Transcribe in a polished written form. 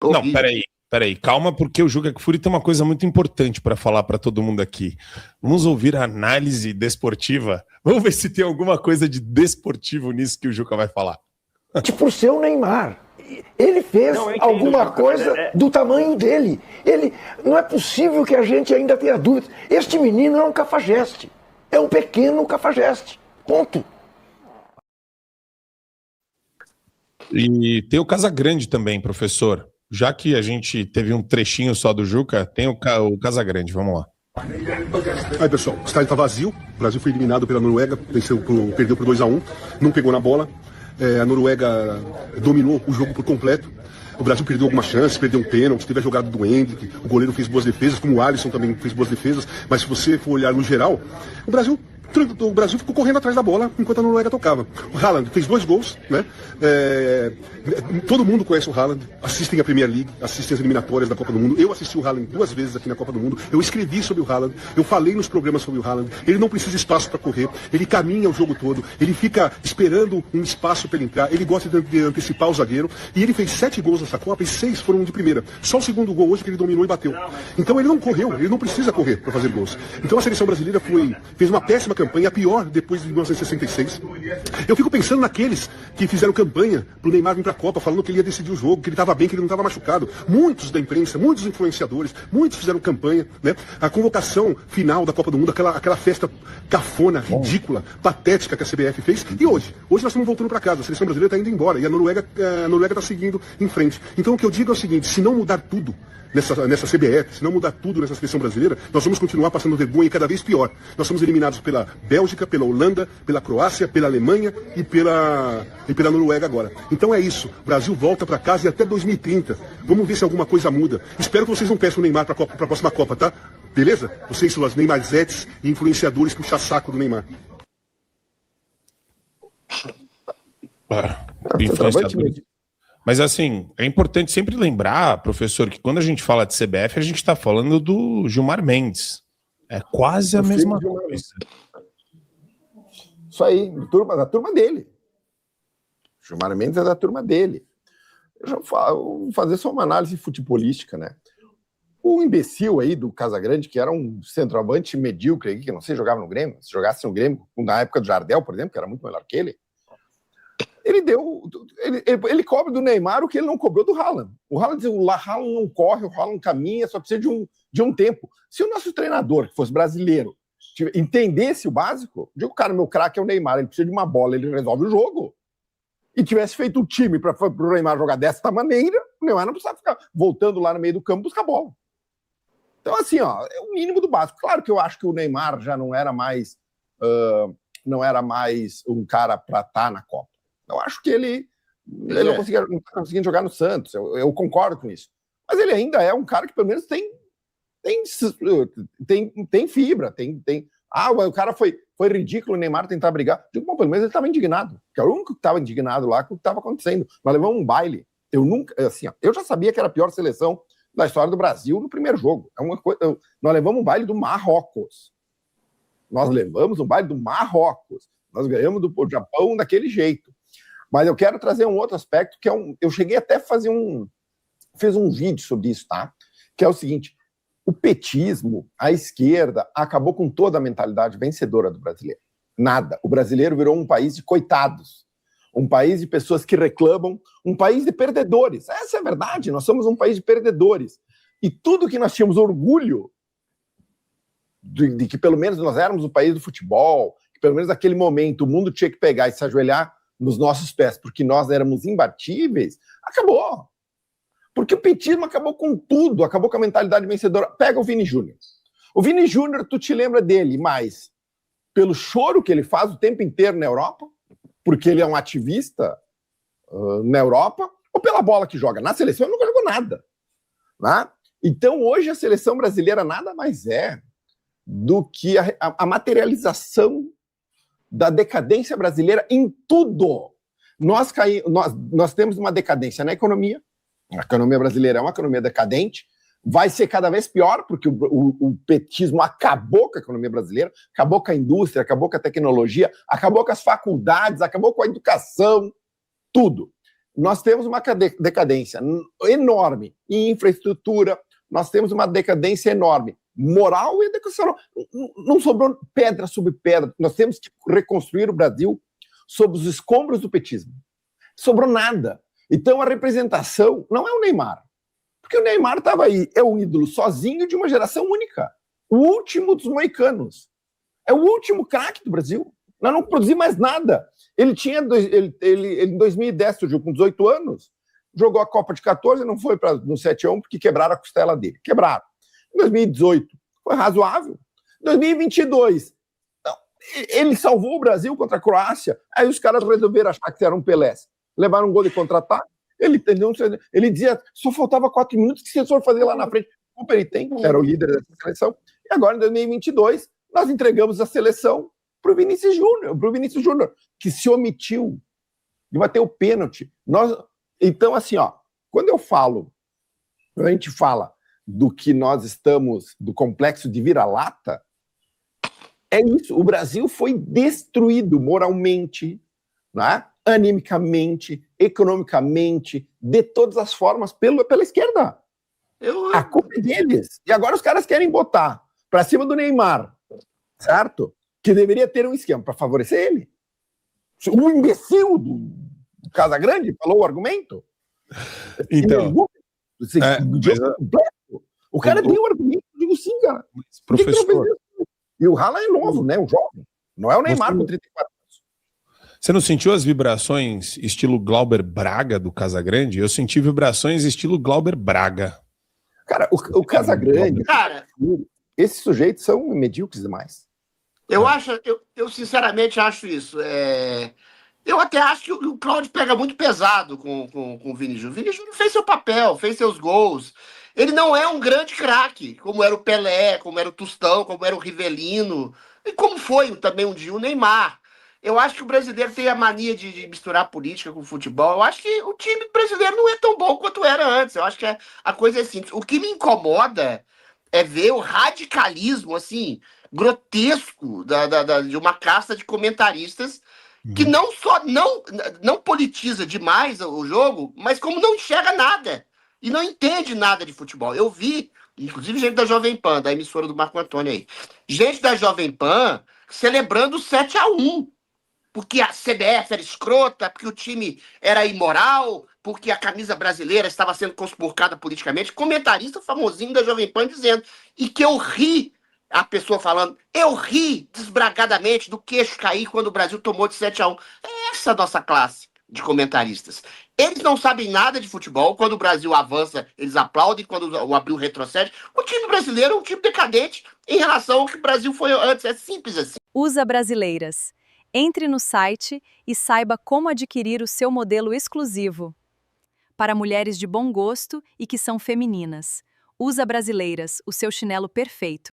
Não, peraí, calma, porque o Juca Kfouri tem uma coisa muito importante para falar para todo mundo aqui. Vamos ouvir a análise desportiva. Vamos ver se tem alguma coisa de desportivo nisso que o Juca vai falar. Por ser o Neymar. Ele fez alguma coisa do tamanho dele. Não é possível que a gente ainda tenha dúvidas. Este menino é um cafajeste. É um pequeno cafajeste. Ponto. E tem o Casagrande também, professor. Já que a gente teve um trechinho só do Juca, tem o Casagrande. Vamos lá. Aí, pessoal, o estádio está vazio. O Brasil foi eliminado pela Noruega, perdeu por 2-1, não pegou na bola. A Noruega dominou o jogo por completo. O Brasil perdeu algumas chances, perdeu um pênalti, teve a jogada do Endrick, o goleiro fez boas defesas, como o Alisson também fez boas defesas. Mas se você for olhar no geral, o Brasil ficou correndo atrás da bola enquanto a Noruega tocava. O Haaland fez 2 gols, né? Todo mundo conhece o Haaland, assistem a Premier League, assistem as eliminatórias da Copa do Mundo. Eu assisti o Haaland 2 vezes aqui na Copa do Mundo. Eu escrevi sobre o Haaland, eu falei nos programas sobre o Haaland. Ele não precisa de espaço para correr, ele caminha o jogo todo, ele fica esperando um espaço para ele entrar, ele gosta de antecipar o zagueiro. E ele fez 7 gols nessa Copa e 6 foram de primeira. Só o segundo gol hoje que ele dominou e bateu. Então ele não correu, ele não precisa correr para fazer gols. Então a seleção brasileira fez uma péssima campanha, a pior depois de 1966. Eu fico pensando naqueles que fizeram campanha pro Neymar vir pra Copa, falando que ele ia decidir o jogo, que ele estava bem, que ele não estava machucado. Muitos da imprensa, muitos influenciadores, muitos fizeram campanha, né? A convocação final da Copa do Mundo, aquela festa cafona, ridícula, patética que a CBF fez. E hoje nós estamos voltando para casa, a seleção brasileira está indo embora e a Noruega está seguindo em frente. Então o que eu digo é o seguinte: se não mudar tudo nessa CBF, se não mudar tudo nessa seleção brasileira, nós vamos continuar passando vergonha e cada vez pior. Nós somos eliminados pela Bélgica, pela Holanda, pela Croácia, pela Alemanha e pela Noruega agora. Então é isso. O Brasil volta para casa e até 2030. Vamos ver se alguma coisa muda. Espero que vocês não peçam o Neymar para a próxima Copa, tá? Beleza? Vocês são as Neymarzetes e influenciadores puxa-saco do Neymar. Influenciadores. Mas assim, é importante sempre lembrar, professor, que quando a gente fala de CBF, a gente está falando do Gilmar Mendes. É quase a mesma coisa. Isso aí, da turma dele. Gilmar Mendes é da turma dele. Eu vou fazer só uma análise futebolística, né? O imbecil aí do Casagrande, que era um centroavante medíocre aí, que não sei, jogava no Grêmio. Se jogasse no Grêmio, na época do Jardel, por exemplo, que era muito melhor que ele, ele cobre do Neymar o que ele não cobrou do Haaland. O Haaland não corre, o Haaland caminha, só precisa de um tempo. Se o nosso treinador, que fosse brasileiro, entendesse o básico, digo, cara, meu craque é o Neymar, ele precisa de uma bola, ele resolve o jogo. E tivesse feito o time para o Neymar jogar dessa maneira, o Neymar não precisava ficar voltando lá no meio do campo buscar bola. Então, assim, ó, é o mínimo do básico. Claro que eu acho que o Neymar já não era mais um cara para estar na Copa. Eu acho que ele não está conseguindo jogar no Santos. Eu concordo com isso. Mas ele ainda é um cara que pelo menos tem fibra, o cara foi ridículo o Neymar tentar brigar. Digo, bom, pelo menos ele estava indignado. Que era o único que estava indignado lá com o que estava acontecendo. Nós levamos um baile. Eu já sabia que era a pior seleção da história do Brasil no primeiro jogo. Nós levamos um baile do Marrocos. Nós ganhamos do Japão daquele jeito. Mas eu quero trazer um outro aspecto, que eu cheguei até a fiz um vídeo sobre isso, tá? Que é o seguinte: o petismo, a esquerda, acabou com toda a mentalidade vencedora do brasileiro. Nada. O brasileiro virou um país de coitados, um país de pessoas que reclamam, um país de perdedores. Essa é a verdade, nós somos um país de perdedores. E tudo que nós tínhamos orgulho de que pelo menos nós éramos o país do futebol, que pelo menos naquele momento o mundo tinha que pegar e se ajoelhar nos nossos pés, porque nós éramos imbatíveis, acabou. Porque o petismo acabou com tudo, acabou com a mentalidade vencedora. Pega o Vini Júnior. O Vini Júnior, tu te lembra dele mais pelo choro que ele faz o tempo inteiro na Europa, porque ele é um ativista na Europa, ou pela bola que joga? Na seleção ele nunca jogou nada. Né? Então hoje a seleção brasileira nada mais é do que a materialização da decadência brasileira em tudo. Nós temos uma decadência na economia. A economia brasileira é uma economia decadente, vai ser cada vez pior, porque o petismo acabou com a economia brasileira, acabou com a indústria, acabou com a tecnologia, acabou com as faculdades, acabou com a educação, tudo. nós temos uma decadência enorme em infraestrutura, nós temos uma decadência enorme moral e educacional. Não sobrou pedra sobre pedra. Nós temos que reconstruir o Brasil sob os escombros do petismo. Sobrou nada. Então a representação não é o Neymar, porque o Neymar estava aí, é o ídolo sozinho de uma geração única, o último dos moicanos, é o último craque do Brasil. Nós não produzimos mais nada. Ele em 2010 surgiu com 18 anos, jogou a Copa de 14, não foi no 7-1 porque quebraram a costela dele. Quebraram. Em 2018 foi razoável. Em 2022 ele salvou o Brasil contra a Croácia. Aí os caras resolveram achar que era um Pelé. Levaram um gol de contra-ataque. Ele dizia, só faltava 4 minutos, que se for fazer lá na frente. Como ele tem, era o líder dessa seleção. E agora, em 2022, nós entregamos a seleção para o Vinícius Júnior, que se omitiu de bater o pênalti. Então, assim, quando a gente fala do que nós estamos, do complexo de vira-lata, é isso. O Brasil foi destruído moralmente, né? Animicamente, economicamente, de todas as formas, pela esquerda. A culpa é deles. E agora os caras querem botar para cima do Neymar, certo? Que deveria ter um esquema para favorecer ele. O imbecil do Casagrande falou o argumento. Então, o cara deu o argumento, eu digo sim, cara. Professor. E o Haaland é novo, né? Um jovem. Não é o Neymar com 34 anos. Você não sentiu as vibrações estilo Glauber Braga do Casagrande? Eu senti vibrações estilo Glauber Braga. Cara, o Casagrande, esses sujeitos são medíocres demais. Eu sinceramente acho isso. Eu até acho que o Cláudio pega muito pesado com o Vini Júnior. O Vini Júnior fez seu papel, fez seus gols. Ele não é um grande craque, como era o Pelé, como era o Tostão, como era o Rivelino, e como foi também um dia o Neymar. Eu acho que o brasileiro tem a mania de misturar política com futebol. Eu acho que o time brasileiro não é tão bom quanto era antes. Eu acho que a coisa é simples. O que me incomoda é ver o radicalismo, assim, grotesco de uma casta de comentaristas que não só não politiza demais o jogo, mas como não enxerga nada e não entende nada de futebol. Eu vi, inclusive, gente da Jovem Pan, da emissora do Marco Antônio aí, gente da Jovem Pan celebrando o 7-1, porque a CBF era escrota, porque o time era imoral, porque a camisa brasileira estava sendo conspurcada politicamente. Comentarista famosinho da Jovem Pan dizendo, e que eu ri, a pessoa falando, eu ri desbragadamente do queixo cair quando o Brasil tomou de 7-1. É essa a nossa classe de comentaristas. Eles não sabem nada de futebol. Quando o Brasil avança, eles aplaudem. Quando o Abril retrocede. O time brasileiro é um time decadente em relação ao que o Brasil foi antes. É simples assim. USA Brasileiras. Entre no site e saiba como adquirir o seu modelo exclusivo. Para mulheres de bom gosto e que são femininas. USA Brasileiras, o seu chinelo perfeito.